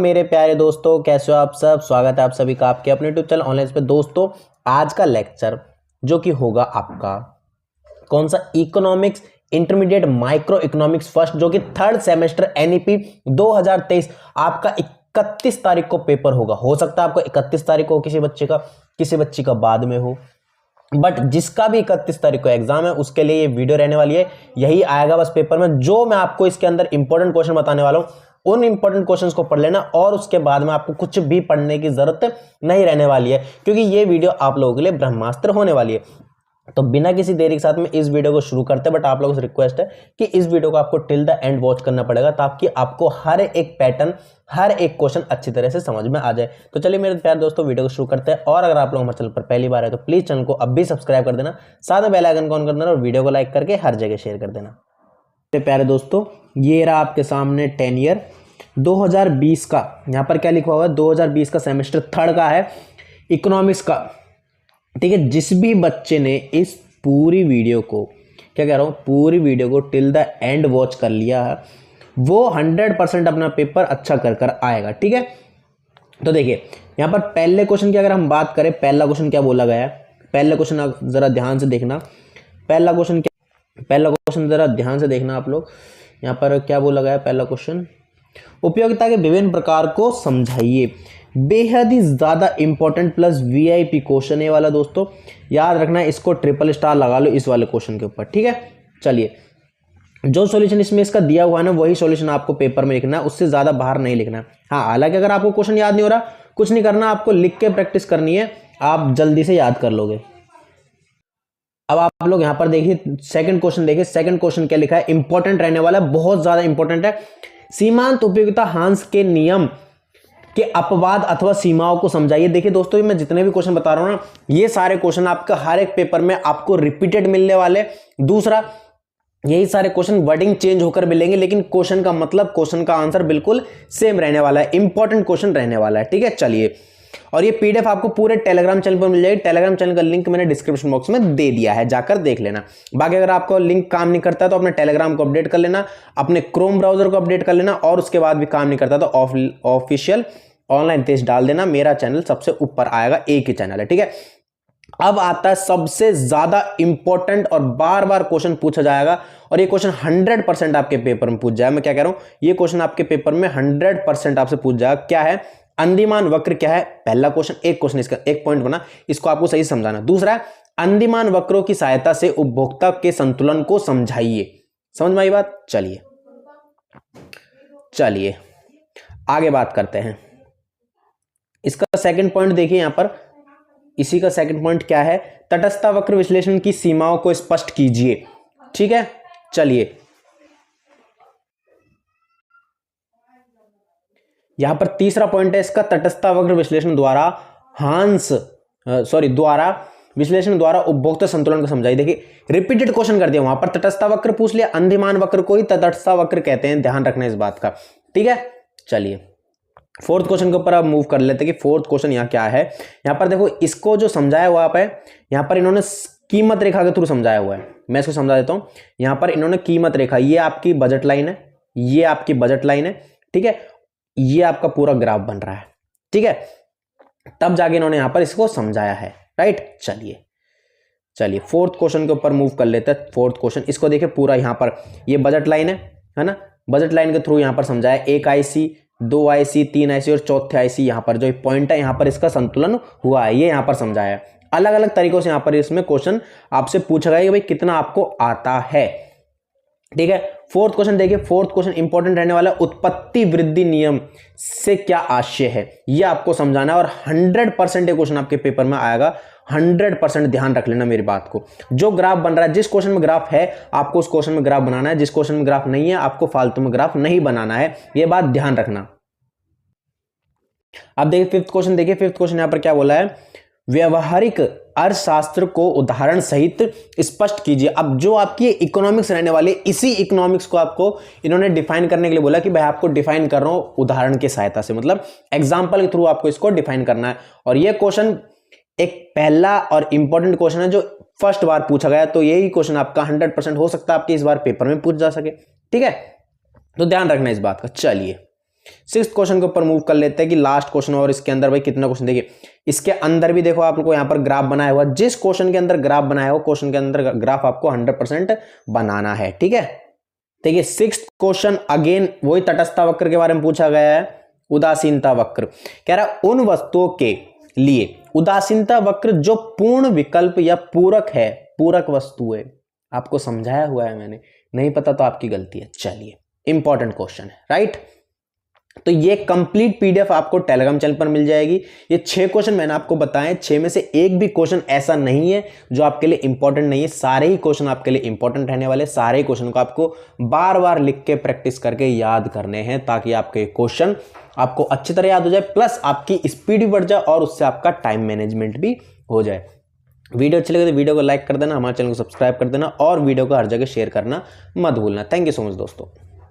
मेरे प्यारे दोस्तों, कैसे हो आप सब। स्वागत है आप सभी का आपके अपने यूट्यूब चैनल ऑनलाइन पे। दोस्तों आज का लेक्चर जो कि होगा आपका कौन सा, economics intermediate micro economics first, जो कि थर्ड सेमेस्टर एनईपी 2023 आपका 31 तारीख को पेपर होगा। हो सकता है आपको 31 तारीख को किसी बच्ची का बाद में हो, बट जिसका भी 31 तारीख को एग्जाम है उसके लिए ये वीडियो रहने वाली है। यही आएगा बस पेपर में। जो मैं आपको इसके अंदर इंपॉर्टेंट क्वेश्चन बताने वाला हूं, उन इंपॉर्टेंट क्वेश्चंस को पढ़ लेना और उसके बाद में आपको कुछ भी पढ़ने की जरूरत नहीं रहने वाली है, क्योंकि ये वीडियो आप लोगों के लिए ब्रह्मास्त्र होने वाली है। तो बिना किसी देरी के साथ में इस वीडियो को शुरू करते हैं। बट आप लोगों से रिक्वेस्ट है कि इस वीडियो को आपको टिल द एंड वॉच करना पड़ेगा, ताकि आपको हर एक पैटर्न, हर एक क्वेश्चन अच्छी तरह से समझ में आ जाए। तो चलिए मेरे प्यारे दोस्तों, वीडियो को शुरू करते हैं। और अगर आप लोग हमारे चैनल पर पहली बार है तो प्लीज चैनल को अब भी सब्सक्राइब कर देना, साथ में बेल आइकन को ऑन कर देना और वीडियो को लाइक करके हर जगह शेयर कर देना। मेरे प्यारे दोस्तों, ये रहा आपके सामने 10 ईयर 2020 का। यहाँ पर क्या लिखा हुआ है, 2020 का सेमेस्टर थर्ड का है, इकोनॉमिक्स का। ठीक है, जिस भी बच्चे ने इस पूरी वीडियो को, क्या कह रहा हूँ, पूरी वीडियो को टिल द एंड वॉच कर लिया है, वो 100% अपना पेपर अच्छा कर आएगा। ठीक है, तो देखिए यहाँ पर पहले क्वेश्चन की अगर हम बात करें, पहला क्वेश्चन क्या बोला गया है, पहला क्वेश्चन जरा ध्यान से देखना। पहला क्वेश्चन जरा ध्यान से देखना आप लोग। यहाँ पर क्या बोला गया है, पहला क्वेश्चन, उपयोगिता के विभिन्न प्रकार को समझाइए। बेहद ही ज्यादा इंपॉर्टेंट प्लस वीआईपी क्वेश्चन है वाला दोस्तों, याद रखना, इसको ट्रिपल स्टार लगा लो इस वाले क्वेश्चन के ऊपर। ठीक है, चलिए जो सॉल्यूशन इसमें इसका दिया हुआ है ना, वही सॉल्यूशन आपको पेपर में लिखना है, उससे ज्यादा बाहर नहीं लिखना है। हाँ, हालांकि अगर आपको क्वेश्चन याद नहीं हो रहा, कुछ नहीं करना, आपको लिख के प्रैक्टिस करनी है, आप जल्दी से याद कर लोगे। अब आप लोग यहां पर देखिए सेकंड क्वेश्चन देखिए। सेकंड क्वेश्चन क्या लिखा है, इंपॉर्टेंट रहने वाला है, बहुत ज्यादा इंपॉर्टेंट है। सीमांत उपयोगिता हांस के नियम के अपवाद अथवा सीमाओं को समझाइए। देखिए दोस्तों, ये मैं जितने भी क्वेश्चन बता रहा हूं ना, ये सारे क्वेश्चन आपका हर एक पेपर में आपको रिपीटेड मिलने वाले। दूसरा, यही सारे क्वेश्चन वर्डिंग चेंज होकर मिलेंगे, लेकिन क्वेश्चन का मतलब, क्वेश्चन का आंसर बिल्कुल सेम रहने वाला है, इंपॉर्टेंट क्वेश्चन रहने वाला है। ठीक है, चलिए, और ये पीडीएफ आपको पूरे टेलीग्राम चैनल पर मिल जाएगी। टेलीग्राम चैनल का लिंक मैंने डिस्क्रिप्शन बॉक्स में दे दिया है, जाकर देख लेना। बाकी अगर आपको लिंक काम नहीं करता तो अपने टेलीग्राम को अपडेट कर लेना, अपने क्रोम ब्राउजर को अपडेट कर लेना, और उसके बाद भी काम नहीं करता तो ऑफिशियल ऑनलाइन टेस्ट डाल देना। मेरा चैनल सबसे ऊपर आएगा, एक ही चैनल है। ठीक है, अब आता है सबसे ज्यादा इंपॉर्टेंट और बार बार क्वेश्चन पूछा जाएगा, और ये क्वेश्चन 100% आपके पेपर में पूछ जाएगा। मैं क्या कह रहा हूं, ये क्वेश्चन आपके पेपर में 100% आपसे पूछ जाएगा। क्या है, अंदिमान वक्र क्या है, पहला क्वेश्चन। एक क्वेश्चन इसका एक पॉइंट बना, इसको आपको सही समझाना। दूसरा है, अंदिमान वक्रों की सहायता से उपभोक्ता के संतुलन को समझाइए। समझ में आई बात। चलिए आगे बात करते हैं। इसका सेकंड पॉइंट देखिए, यहां पर इसी का सेकंड पॉइंट क्या है, तटस्थता वक्र विश्लेषण की सीमाओं को स्पष्ट कीजिए। ठीक है, चलिए यहां पर तीसरा पॉइंट है इसका, तटस्थता वक्र विश्लेषण द्वारा विश्लेषण द्वारा उपभोक्ता संतुलन को समझाइए। देखिए रिपीटेड क्वेश्चन कर दिया, वहां पर तटस्थता वक्र पूछ लिया, अंदिमान वक्र को ही तटस्थता वक्र कहते हैं, ध्यान रखना इस बात का। ठीक है, चलिए फोर्थ क्वेश्चन के ऊपर आप मूव कर लेते हैं कि फोर्थ क्वेश्चन यहाँ क्या है। यहाँ पर देखो, इसको जो समझाया हुआ है, यहाँ पर इन्होंने कीमत रेखा के थ्रू समझाया हुआ है। मैं इसको समझा देता हूँ। यहाँ पर इन्होंने कीमत रेखा, ये आपकी बजट लाइन है, ये आपकी बजट लाइन है। ठीक है, ये आपका पूरा ग्राफ बन रहा है। ठीक है, तब जाके इन्होंने यहाँ पर इसको समझाया है। राइट, चलिए फोर्थ क्वेश्चन के ऊपर मूव कर लेते हैं। फोर्थ क्वेश्चन, इसको देखिए पूरा, यहाँ पर ये बजट लाइन है ना, बजट लाइन के थ्रू यहाँ पर समझाया, 1 IC 2 IC 3 IC और चौथे IC, यहाँ पर जो पॉइंट है, यहाँ पर इसका संतुलन हुआ है, ये यहाँ पर समझाया है। अलग अलग तरीकों से यहाँ पर इसमें क्वेश्चन आपसे पूछा गया कि भाई कितना आपको आता है। ठीक है, फोर्थ क्वेश्चन देखिए, फोर्थ क्वेश्चन इंपॉर्टेंट रहने वाला, उत्पत्ति वृद्धि नियम से क्या आशय है, ये आपको समझाना है, और 100% ये क्वेश्चन आपके पेपर में आएगा। 100% ध्यान रख लेना मेरी बात को। जो ग्राफ बन रहा है, जिस क्वेश्चन में ग्राफ है आपको उस क्वेश्चन में ग्राफ बनाना है, जिस क्वेश्चन में ग्राफ नहीं है आपको फालतू में ग्राफ नहीं बनाना है, ये बात ध्यान रखना। अब देखिए फिफ्थ क्वेश्चन देखिए, फिफ्थ क्वेश्चन यहां पर क्या बोला है, व्यवहारिक अर्थशास्त्र को उदाहरण सहित स्पष्ट कीजिए। अब जो आपकी इकोनॉमिक्स रहने वाली, इसी इकोनॉमिक्स को आपको इन्होंने डिफाइन करने के लिए बोला कि भाई आपको डिफाइन कर रहा हूं उदाहरण की सहायता से, मतलब एग्जांपल के थ्रू आपको इसको डिफाइन करना है। और ये क्वेश्चन एक पहला और इंपॉर्टेंट क्वेश्चन है जो फर्स्ट बार पूछा गया, तो यही क्वेश्चन आपका 100% हो सकता है आपके इस बार पेपर में पूछ जा सके। ठीक है, तो ध्यान रखना इस बात का। चलिए सिक्स्थ क्वेश्चन के ऊपर मूव कर लेते हैं कि लास्ट क्वेश्चन और इसके अंदर भाई कितना क्वेश्चन, देखिए इसके अंदर भी देखो आप लोग को यहाँ पर ग्राफ बनाया हुआ, जिस क्वेश्चन के अंदर ग्राफ बनाया हो क्वेश्चन के अंदर ग्राफ आपको 100% बनाना है, ठीक है। देखिए सिक्स्थ क्वेश्चन अगेन वही तटस्थता वक्र के बारे में पूछा गया है, उदासीनता वक्र कह रहा है उन वस्तुओं के लिए उदासीनता वक्र जो पूर्ण विकल्प या पूरक है, पूरक वस्तु है, आपको समझाया हुआ है मैंने, नहीं पता तो आपकी गलती है। चलिए इंपॉर्टेंट क्वेश्चन है, राइट। तो ये कंप्लीट पीडीएफ आपको टेलीग्राम चैनल पर मिल जाएगी। ये 6 क्वेश्चन मैंने आपको बताए, 6 में से एक भी क्वेश्चन ऐसा नहीं है जो आपके लिए इंपॉर्टेंट नहीं है, सारे ही क्वेश्चन आपके लिए इंपॉर्टेंट रहने वाले। सारे ही क्वेश्चन को आपको बार बार लिख के प्रैक्टिस करके याद करने हैं ताकि आपके क्वेश्चन आपको अच्छी तरह याद हो जाए, प्लस आपकी स्पीड भी बढ़ जाए और उससे आपका टाइम मैनेजमेंट भी हो जाए। वीडियो अच्छी लगे तो वीडियो को लाइक कर देना, हमारे चैनल को सब्सक्राइब कर देना और वीडियो को हर जगह शेयर करना मत भूलना। थैंक यू सो मच दोस्तों।